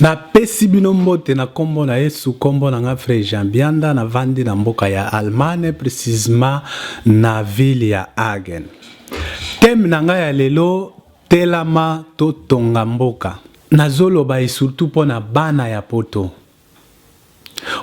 Na pesi bino mbote na kombo na Yesu kombo na nga frère Jean Bianda na vandi na mboka ya Allemagne précisément na ville ya Hagen. Thème na nga ya lelo telama to tonga mboka. Nazoloba et surtout pona bana ya poto.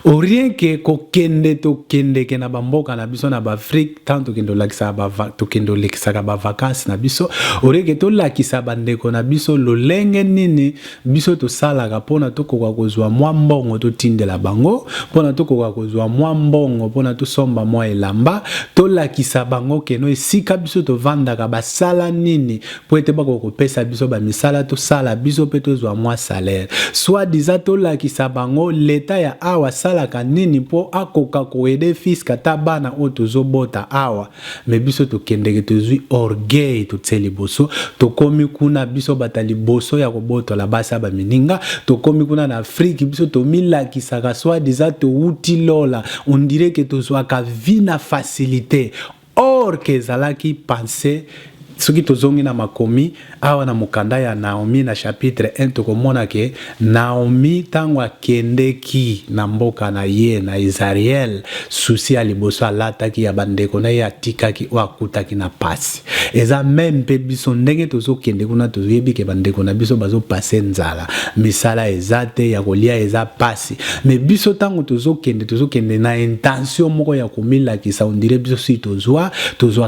Au rien que kokende to kende ke na bamboka na biso na Afrique tant to kendo lakisa to kendo lekisa ba vacances na biso au rien que to lakisa bandeko na biso lolenge nini biso to salaka pona to koka kozwa mwa mbongo to tindela bango pona to koka kozwa mwa mbongo pona to somba mwa elamba to lakisa bango ke no esika biso to vandaka basala nini po ete bako kopesa biso ba misala to sala biso pe to zwa mwa salaire soit disant to lakisa bango l'état ya awa salaka nini po akoka koede fils kata bana o tozobota awa me biso to kendeke tozwi orgueil to tseli boso to komi kuna biso batali boso ya kobota la basa ba mininga to komi kuna na Afrique biso to milaki saka soit disant to uti lola on dirait que tozwa ka vina facilité or que zalaki penser soki tozongi na makomi awa na mukanda ya Naomi na chapitre 1 tokomona ke Naomi tango akendeki na mboka na ye na Israel susi ya liboso alataki ya bandeko na ye atikaki o akutaki na pasi eza même pe biso ndenge tozokende kuna tozoyebi ke bandeko na biso bazo pase nzala misala ezate ya kolia eza pasi me biso tango tozokende na intention moko ya komilakisa on dirait biso si tozwa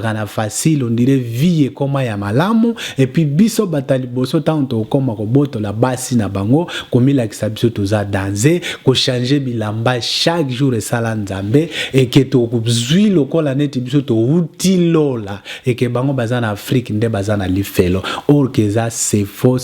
kana facile on dirait vie koma ya malamu et puis biso batali boso tango to koma ko boto la basi na bango komila kisa biso toza danser ko changer bilamba chaque jour et sala nzambe et que to kuzwi lokola neti biso to uti lola et que bango bazana Afrique nde bazana lifelo or que ça c'est faux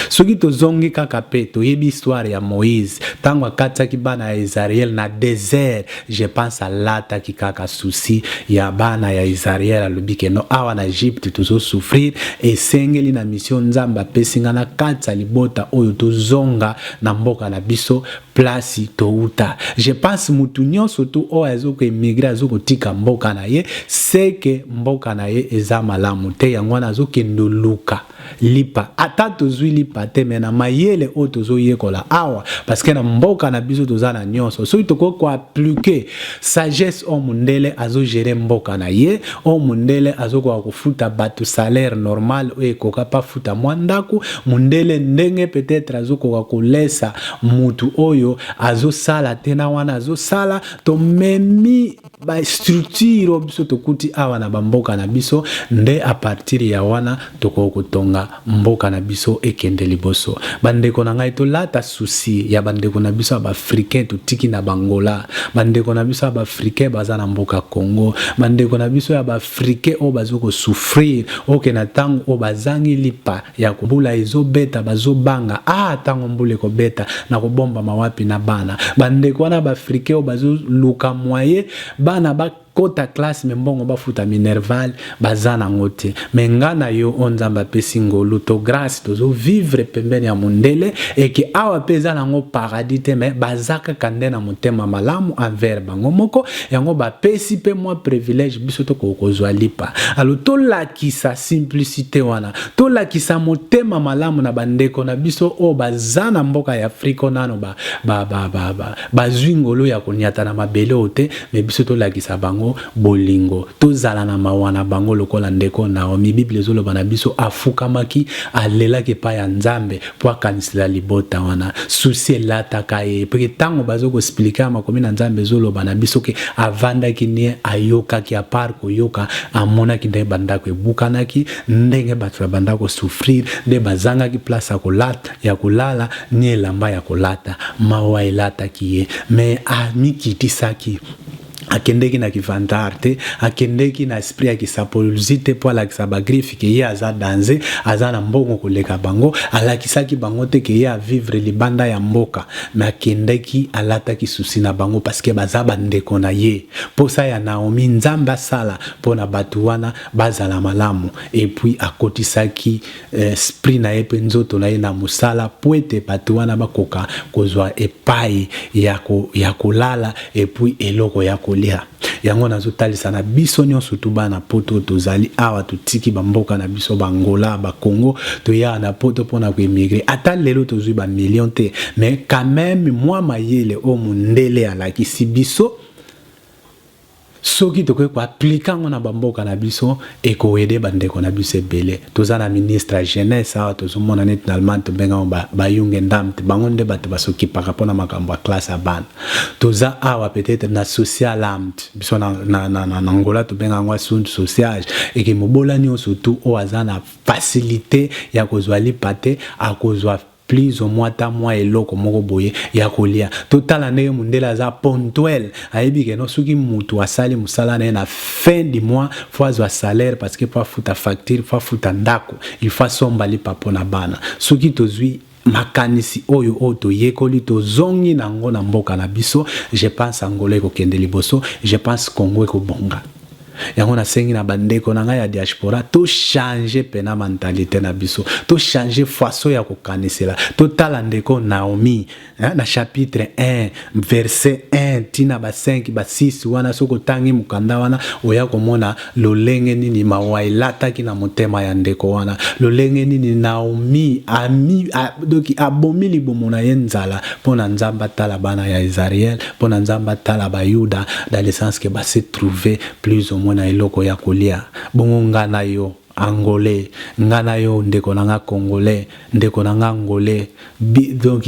soki to zongi kaka pe to yebi histoire ya Moïse tango akataki bana ya Israël na désert je pense à lata ki kaka souci ya bana ya Israël alobike no awa na Egypte tozo souffrir et sengeli na mission nzamba pesinga na katsa libota oyo tozonga na mboka na biso place to uta je pense mutu nyonso to o azoko emigrer azoko tika mboka na ye c'est que mboka na ye eza malamu te yango na azokendo luka lipa ata tozwi lipa te mena mayele o tozo yekola awa parce que na mboka na biso tozana nyonso so itoko ko appliquer sagesse o mundele azo gérer mboka na ye o mundele azoko kufuta batu salaire normal o ekoka pa futa mwandako mundele ndenge peut-être azoko kolesa mutu oyo azo sala tena wana azo sala to memi ba structure biso tokuti awa na bamboka na biso nde a partir ya wana tokokotonga mboka na biso ekende liboso bandeko na ngai to lata souci ya bandeko na biso ba africain to tiki na bangola bandeko na biso ba africain bazana mboka Congo bandeko na biso ya ba africain o bazoko souffrir oke na tango o bazangi lipa ya kubula ezobeta bazobanga tango mbule ko beta na kobomba mawapi na bana bandeko na ba africain o bazo luka moye bana ba kota classe mbongo bafuta minerval bazana ngote mengana yo onzamba pesingo luto grâce tozo vivre pembeni ya mundele et que awa peza nango paradis te mais bazaka kandena mutema malamu envers bango moko yango ba pesi pe moi privilège biso to kokozwa lipa alo to lakisa simplicité wana to lakisa mutema malamu na bandeko na biso o bazana mboka ya Afrika nano bazwingolo ya konyata na mabele ote mais biso to lakisa bango bolingo tozala na mawana bango lokola ndeko Naomi Bible zoloba na biso afukamaki alelaki pa ya nzambe po akanisela libota wana souci lataka ye pe tango bazoko expliquer makomi na nzambe zoloba na biso ke avandaki ni ayoka ki apart ko yoka amonaki nde bandako ebukanaki ndenge batu bandako souffrir nde bazanga ki place ya kulala ni elamba ya kolata mawa elata ki ye mais amikitisaki akendeki na kivantarte akendeki na esprit ya kisapoluzite po alakisa bagrifi ke ye aza danse aza na mbongo koleka bango alakisaki bango te ke ye a vivre libanda ya mboka me akendeki alataki susi na bango parce que baza bandeko na ye posa ya Naomi nzamba sala po na batu wana bazala malamu et puis akotisaki esprit na ye pe nzoto na ye na musala po ete batu wana bakoka kozwa epai ya kolala et puis eloko ya kolia yango nazotalisa na biso nyonso tu bana poto tozali awa totiki bamboka na biso bangola bakongo toya na poto mpona koemigre ata lelo tozwi bamillion te mais quand même mwa mayele o mundele alakisi biso soki tokoki koaplika ngo na bamboka na biso ekoede bandeko na biso ebele toza na ministre ya jeunesse awa tozomona neti na Allemagne tobenga bayunge ndam te bango nde bato basokipaka mpona makambo ya classe ya bana toza awa peut-être na social amt biso na Angola tobenga yango asuntu sociage eke mobola nyonso tu oyo aza na facilité ya kozwa lipa te akozwa plus au moins ta mois eloko moko boye ya kolia totala ndenge mundele aza ponctuel ayebi ke no soki mutu asali musala na fin du mois faut azwa salaire parce que faut futa facture faut futa ndako il faut somba lipa pona bana soki tozwi makanisi oyo toyekoli tozongi nango na mboka na biso je pense Angola ekokende liboso je pense Congo ekobonga yango na sengi na bandeko na ngai ya diaspora to changer pena mentalité na biso to changer façon ya kokanisela to tala ndeko Naomi na chapitre 1 verset 1 tina ba 5 ba 6 wana soko tangi mukanda wana oya komona lolenge nini mawailata kina motema ya ndeko wana lolenge nini Naomi doki abomi libomo na yenzala pona nzamba tala bana ya Israël pona nzamba tala ba Yuda dans le sens que ba se trouver plus ou moins na eloko ya kolia bongo ngana yo angolais ngana yo ndeko nanga congolais ndeko nanga angolais donc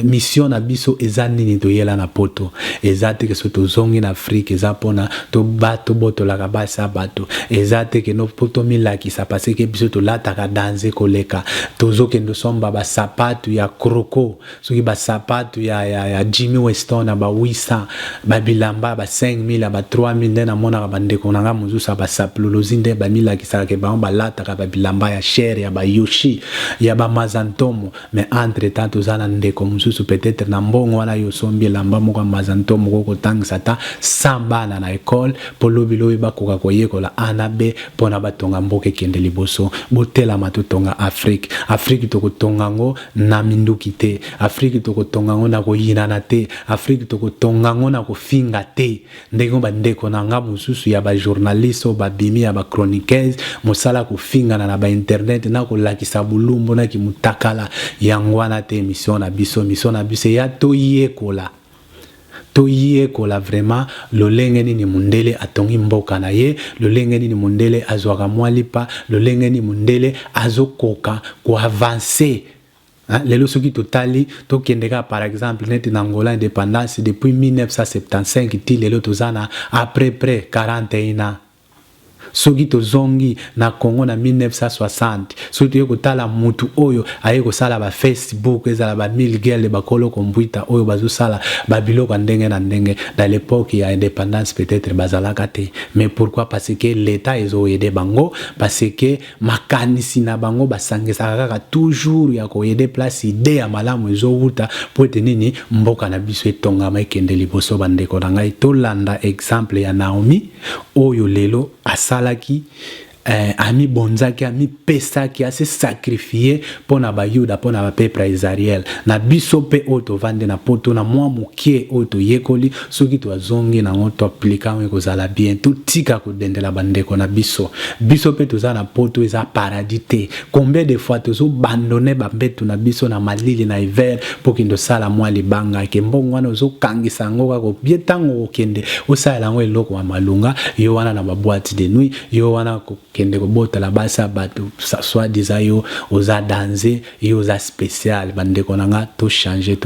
mission na biso eza nini toyela na poto eza te ke soto zongi na Afrique eza pona to bato boto la kabasa bato eza te ke no poto milaki sa parce que biso to lataka danser koleka tozoke ndo somba ba sapatu ya kroko soki ba sapatu ya Jimmy Weston ba 800 ba bilamba ba 5000 ba 3000 na mona ba ndeko nanga muzusa ba saplolozi nde ba milaki sa ke ba lataka ba bilamba ya cher ya ba yoshi ya ba mazantomo mais entre temps tozana ndeko mususu peut-être na mbongo wana yo sombi lamba moko mazantomo ko tangisa ta sambana na école polo biloyi bakoka koyekola anabe pona batonga mboke kende liboso botela matotonga Afrique tokotonga ngo na minduki te Afrique tokotonga ngo na koyinana te Afrique tokotonga ngo na kofinga te ndeko ba ndeko na nga mususu ya ba journaliste ba bimi ya ba chroniqueuse mosala kofinga na ba internet na ko lakisa bulumbo na ki mutakala yangwana te mission na biso ya toyekola vraiment lolenge nini mundele atongi mboka na ye lolenge nini mundele azwaka mwalipa lolenge nini mundele azokoka ko avancer lelo soki totali tokendeka par exemple net na Angola indépendance depuis 1975 ti lelo tozana après près 41 ans soki tozongi na Congo na 1960 soki yokotala mutu oyo ayeko sala ba Facebook ezala ba mille guerre ba kolo kombuita oyo bazosala ba biloko ndenge na ndenge dans l'époque ya indépendance peut-être bazalaka te mais pourquoi parce que l'état ezo aider bango parce que makanisi na bango basangisa kaka toujours ya ko aider place idée ya malamu ezo wuta po tenini mboka na biso etonga maikende liboso bandeko na ngai tolanda exemple ya Naomi oyo lelo asala qui ami bonzaki ami pesaki assez sacrifié pour na bayuda pour na peuple Israël na biso pe oto vande na poto na mwa mukie oto yekoli soki to azongi na ngoto appliquer ngo kozala bien tout tika ko dendela bandeko na biso pe to za na poto eza paradis te combien de fois tozo abandonner ba mbetu na biso na malili na hiver pour kindo sala mwa libanga ke mbongo wana ozo kangisa ngo ka ko bietango okende osala ngo eloko wa malunga yo wana na ba boîte de nuit yo wana ko kende ko bota la basa bato soit desayo oza danser et oza spécial bandeko nanga to changer